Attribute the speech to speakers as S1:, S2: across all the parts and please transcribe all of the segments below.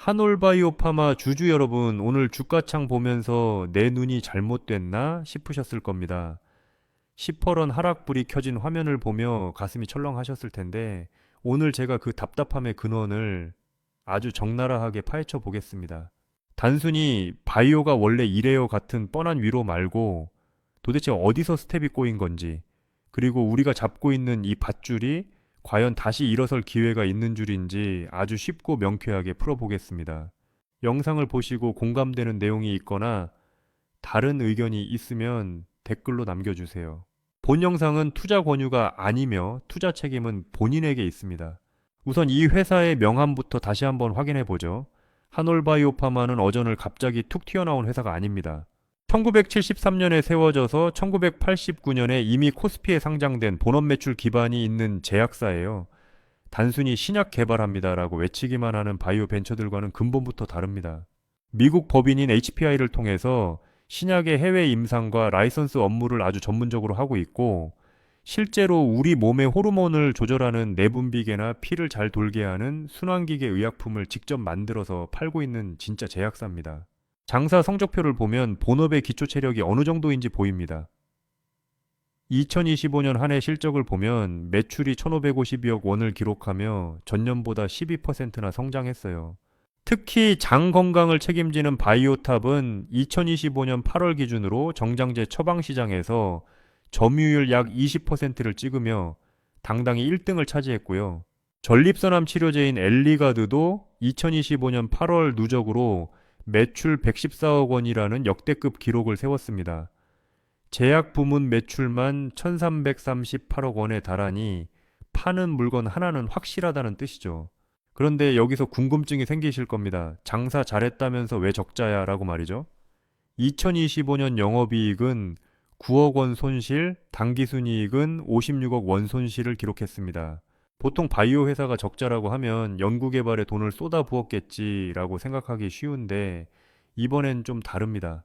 S1: 한올바이오파마 주주 여러분, 오늘 주가창 보면서 내 눈이 잘못됐나 싶으셨을 겁니다. 10%런 하락불이 켜진 화면을 보며 가슴이 철렁하셨을 텐데, 오늘 제가 그 답답함의 근원을 아주 적나라하게 파헤쳐 보겠습니다. 단순히 바이오가 원래 이래요 같은 뻔한 위로 말고 도대체 어디서 스텝이 꼬인 건지, 그리고 우리가 잡고 있는 이 밧줄이 과연 다시 일어설 기회가 있는 줄인지 아주 쉽고 명쾌하게 풀어보겠습니다. 영상을 보시고 공감되는 내용이 있거나 다른 의견이 있으면 댓글로 남겨주세요. 본 영상은 투자 권유가 아니며 투자 책임은 본인에게 있습니다. 우선 이 회사의 명함부터 다시 한번 확인해 보죠. 한올바이오파마는 어전을 갑자기 툭 튀어나온 회사가 아닙니다. 1973년에 세워져서 1989년에 이미 코스피에 상장된 본업 매출 기반이 있는 제약사예요. 단순히 신약 개발합니다라고 외치기만 하는 바이오 벤처들과는 근본부터 다릅니다. 미국 법인인 HPI를 통해서 신약의 해외 임상과 라이선스 업무를 아주 전문적으로 하고 있고, 실제로 우리 몸의 호르몬을 조절하는 내분비계나 피를 잘 돌게 하는 순환기계 의약품을 직접 만들어서 팔고 있는 진짜 제약사입니다. 장사 성적표를 보면 본업의 기초 체력이 어느 정도인지 보입니다. 2025년 한 해 실적을 보면 매출이 1,552억 원을 기록하며 전년보다 12%나 성장했어요. 특히 장 건강을 책임지는 바이오탑은 2025년 8월 기준으로 정장제 처방 시장에서 점유율 약 20%를 찍으며 당당히 1등을 차지했고요. 전립선암 치료제인 엘리가드도 2025년 8월 누적으로 매출 114억 원이라는 역대급 기록을 세웠습니다. 제약 부문 매출만 1338억 원에 달하니 파는 물건 하나는 확실하다는 뜻이죠. 그런데 여기서 궁금증이 생기실 겁니다. 장사 잘했다면서 왜 적자야? 라고 말이죠. 2025년 영업이익은 9억 원 손실, 당기순이익은 56억 원 손실을 기록했습니다. 보통 바이오 회사가 적자라고 하면 연구개발에 돈을 쏟아 부었겠지라고 생각하기 쉬운데 이번엔 좀 다릅니다.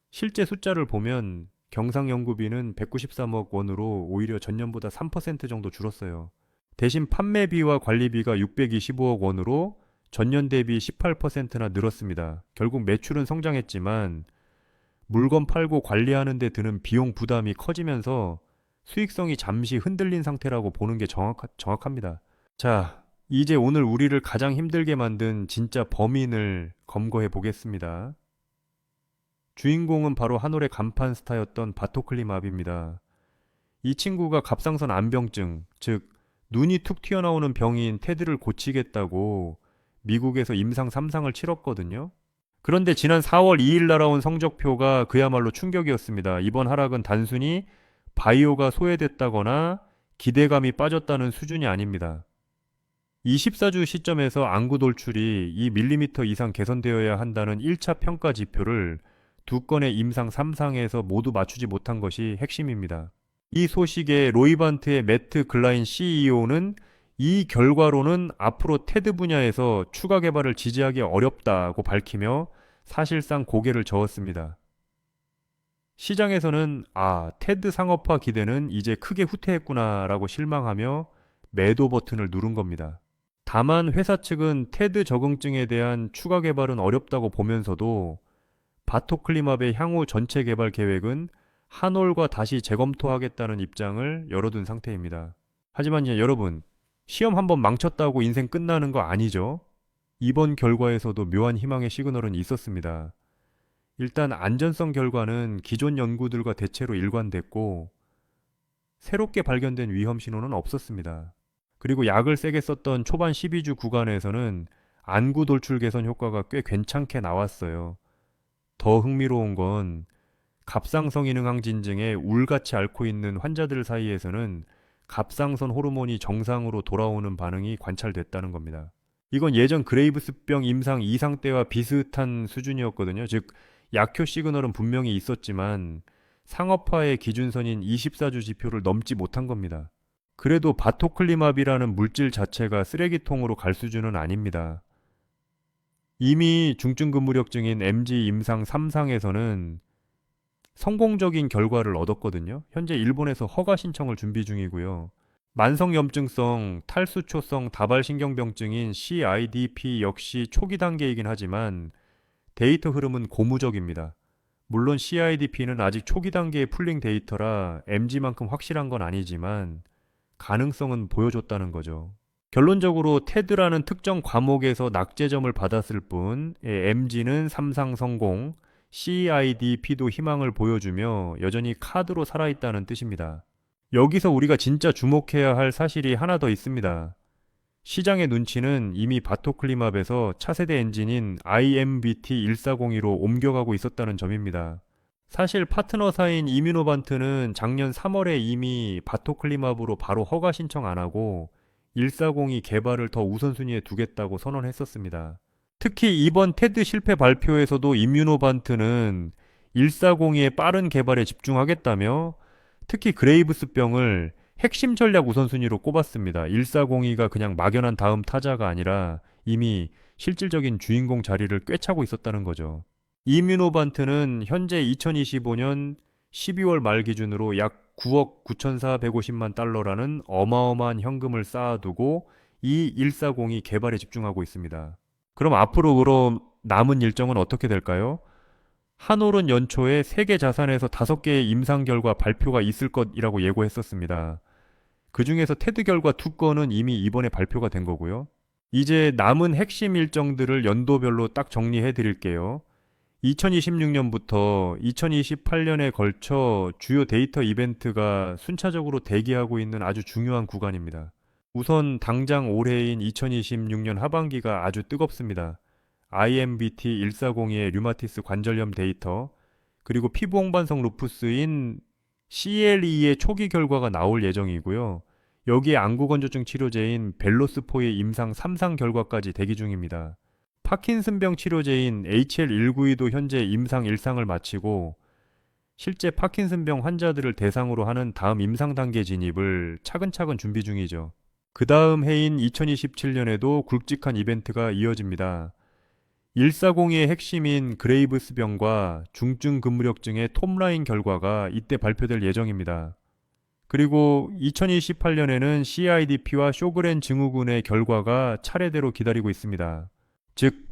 S1: 실제 숫자를 보면 경상연구비는 193억 원으로 오히려 전년보다 3% 정도 줄었어요. 대신 판매비와 관리비가 625억 원으로 전년 대비 18%나 늘었습니다. 결국 매출은 성장했지만 물건 팔고 관리하는 데 드는 비용 부담이 커지면서 수익성이 잠시 흔들린 상태라고 보는 게 정확합니다. 자, 이제 오늘 우리를 가장 힘들게 만든 진짜 범인을 검거해 보겠습니다. 주인공은 바로 한올의 간판 스타였던 바토클리맙입니다. 이 친구가 갑상선 암병증, 즉 눈이 툭 튀어나오는 병인 테드를 고치겠다고 미국에서 임상 3상을 치렀거든요. 그런데 지난 4월 2일 날아온 성적표가 그야말로 충격이었습니다. 이번 하락은 단순히 바이오가 소외됐다거나 기대감이 빠졌다는 수준이 아닙니다. 24주 시점에서 안구 돌출이 2mm 이상 개선되어야 한다는 1차 평가 지표를 두 건의 임상 3상에서 모두 맞추지 못한 것이 핵심입니다. 이 소식에 로이반트의 매트 글라인 CEO는 이 결과로는 앞으로 테드 분야에서 추가 개발을 지지하기 어렵다고 밝히며 사실상 고개를 저었습니다. 시장에서는 테드 상업화 기대는 이제 크게 후퇴했구나라고 실망하며 매도 버튼을 누른 겁니다. 다만 회사 측은 테드 적응증에 대한 추가 개발은 어렵다고 보면서도 바토클리맙의 향후 전체 개발 계획은 한올과 다시 재검토하겠다는 입장을 열어둔 상태입니다. 하지만 여러분, 시험 한번 망쳤다고 인생 끝나는 거 아니죠? 이번 결과에서도 묘한 희망의 시그널은 있었습니다. 일단 안전성 결과는 기존 연구들과 대체로 일관됐고 새롭게 발견된 위험 신호는 없었습니다. 그리고 약을 세게 썼던 초반 12주 구간에서는 안구 돌출 개선 효과가 꽤 괜찮게 나왔어요. 더 흥미로운 건 갑상선 기능 항진증에 울같이 앓고 있는 환자들 사이에서는 갑상선 호르몬이 정상으로 돌아오는 반응이 관찰됐다는 겁니다. 이건 예전 그레이브스병 임상 2상 때와 비슷한 수준이었거든요. 즉 약효 시그널은 분명히 있었지만 상업화의 기준선인 24주 지표를 넘지 못한 겁니다. 그래도 바토클리맙이라는 물질 자체가 쓰레기통으로 갈 수준은 아닙니다. 이미 중증 근무력증인 MG 임상 3상에서는 성공적인 결과를 얻었거든요. 현재 일본에서 허가 신청을 준비 중이고요. 만성염증성 탈수초성 다발신경병증인 CIDP 역시 초기 단계이긴 하지만 데이터 흐름은 고무적입니다. 물론 CIDP는 아직 초기 단계의 풀링 데이터라 MG만큼 확실한 건 아니지만 가능성은 보여줬다는 거죠. 결론적으로 테드라는 특정 과목에서 낙제점을 받았을 뿐 MG는 삼상 성공, CIDP도 희망을 보여주며 여전히 카드로 살아있다는 뜻입니다. 여기서 우리가 진짜 주목해야 할 사실이 하나 더 있습니다. 시장의 눈치는 이미 바토클리맙에서 차세대 엔진인 IMBT1402로 옮겨가고 있었다는 점입니다. 사실 파트너사인 이뮤노반트는 작년 3월에 이미 바토클리맙으로 바로 허가 신청 안 하고 140이 개발을 더 우선순위에 두겠다고 선언했었습니다. 특히 이번 테드 실패 발표에서도 이뮤노반트는 140의 빠른 개발에 집중하겠다며 특히 그레이브스병을 핵심 전략 우선순위로 꼽았습니다. 140가 그냥 막연한 다음 타자가 아니라 이미 실질적인 주인공 자리를 꿰차고 있었다는 거죠. 이뮤노반트는 현재 2025년 12월 말 기준으로 약 9억 9,450만 달러라는 어마어마한 현금을 쌓아두고 이 140이 개발에 집중하고 있습니다. 그럼 남은 일정은 어떻게 될까요? 한올은 연초에 세계 자산에서 5개의 임상 결과 발표가 있을 것이라고 예고했었습니다. 그 중에서 테드 결과 2건은 이미 이번에 발표가 된 거고요. 이제 남은 핵심 일정들을 연도별로 딱 정리해 드릴게요. 2026년부터 2028년에 걸쳐 주요 데이터 이벤트가 순차적으로 대기하고 있는 아주 중요한 구간입니다. 우선 당장 올해인 2026년 하반기가 아주 뜨겁습니다. IMBT 1402의 류마티스 관절염 데이터, 그리고 피부 홍반성 루푸스인 CLE의 초기 결과가 나올 예정이고요. 여기에 안구건조증 치료제인 벨로스포의 임상 3상 결과까지 대기 중입니다. 파킨슨병 치료제인 HL192도 현재 임상 1상을 마치고 실제 파킨슨병 환자들을 대상으로 하는 다음 임상 단계 진입을 차근차근 준비 중이죠. 그 다음 해인 2027년에도 굵직한 이벤트가 이어집니다. 140의 핵심인 그레이브스병과 중증 근무력증의 톱라인 결과가 이때 발표될 예정입니다. 그리고 2028년에는 CIDP와 쇼그렌 증후군의 결과가 차례대로 기다리고 있습니다. 즉,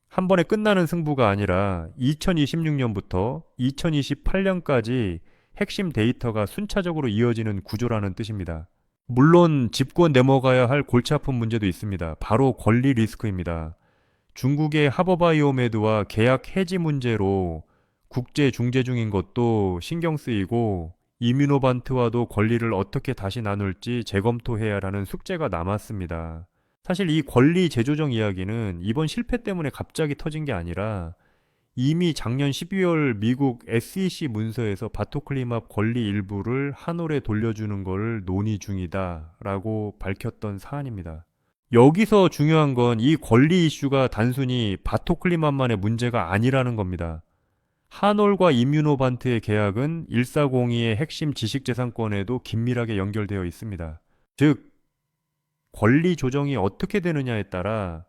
S1: 한 번에 끝나는 승부가 아니라 2026년부터 2028년까지 핵심 데이터가 순차적으로 이어지는 구조라는 뜻입니다. 물론 짚고 넘어가야 할 골치 아픈 문제도 있습니다. 바로 권리 리스크입니다. 중국의 하버바이오메드와 계약 해지 문제로 국제 중재 중인 것도 신경 쓰이고 이뮤노반트와도 권리를 어떻게 다시 나눌지 재검토해야 하는 숙제가 남았습니다. 사실 이 권리 재조정 이야기는 이번 실패 때문에 갑자기 터진 게 아니라 이미 작년 12월 미국 SEC 문서에서 바토클리맙 권리 일부를 한올에 돌려주는 것을 논의 중이다 라고 밝혔던 사안입니다. 여기서 중요한 건 이 권리 이슈가 단순히 바토클리맙만의 문제가 아니라는 겁니다. 한올과 이뮤노반트의 계약은 1402의 핵심 지식재산권에도 긴밀하게 연결되어 있습니다. 즉, 권리 조정이 어떻게 되느냐에 따라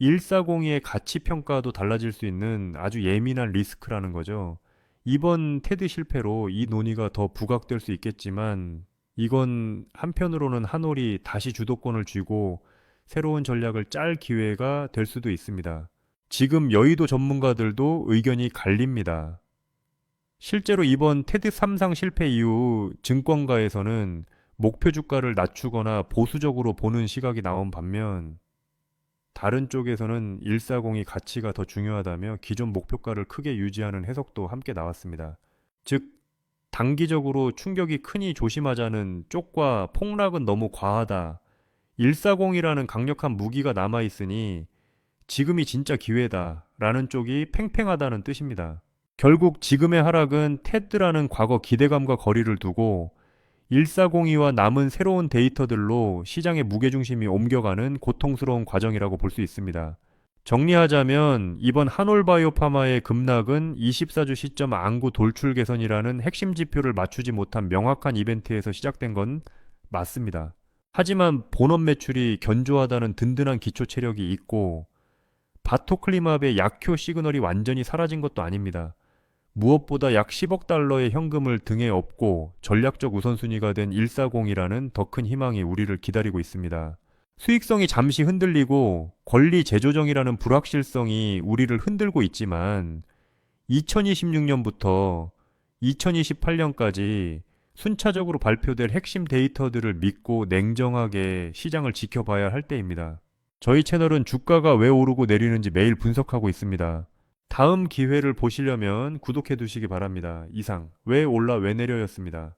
S1: 1402의 가치 평가도 달라질 수 있는 아주 예민한 리스크라는 거죠. 이번 테드 실패로 이 논의가 더 부각될 수 있겠지만 이건 한편으로는 한올이 다시 주도권을 쥐고 새로운 전략을 짤 기회가 될 수도 있습니다. 지금 여의도 전문가들도 의견이 갈립니다. 실제로 이번 테드 3상 실패 이후 증권가에서는 목표 주가를 낮추거나 보수적으로 보는 시각이 나온 반면 다른 쪽에서는 140이 가치가 더 중요하다며 기존 목표가를 크게 유지하는 해석도 함께 나왔습니다. 즉, 단기적으로 충격이 크니 조심하자는 쪽과 폭락은 너무 과하다. 140이라는 강력한 무기가 남아있으니 지금이 진짜 기회다 라는 쪽이 팽팽하다는 뜻입니다. 결국 지금의 하락은 테드라는 과거 기대감과 거리를 두고 1402와 남은 새로운 데이터들로 시장의 무게중심이 옮겨가는 고통스러운 과정이라고 볼 수 있습니다. 정리하자면 이번 한올바이오파마의 급락은 24주 시점 안구 돌출 개선이라는 핵심 지표를 맞추지 못한 명확한 이벤트에서 시작된 건 맞습니다. 하지만 본업 매출이 견조하다는 든든한 기초 체력이 있고 바토클리맙의 약효 시그널이 완전히 사라진 것도 아닙니다. 무엇보다 약 10억 달러의 현금을 등에 업고 전략적 우선순위가 된 140이라는 더 큰 희망이 우리를 기다리고 있습니다. 수익성이 잠시 흔들리고 권리 재조정이라는 불확실성이 우리를 흔들고 있지만 2026년부터 2028년까지 순차적으로 발표될 핵심 데이터들을 믿고 냉정하게 시장을 지켜봐야 할 때입니다. 저희 채널은 주가가 왜 오르고 내리는지 매일 분석하고 있습니다. 다음 기회를 보시려면 구독해 두시기 바랍니다. 이상 왜 올라 왜 내려였습니다.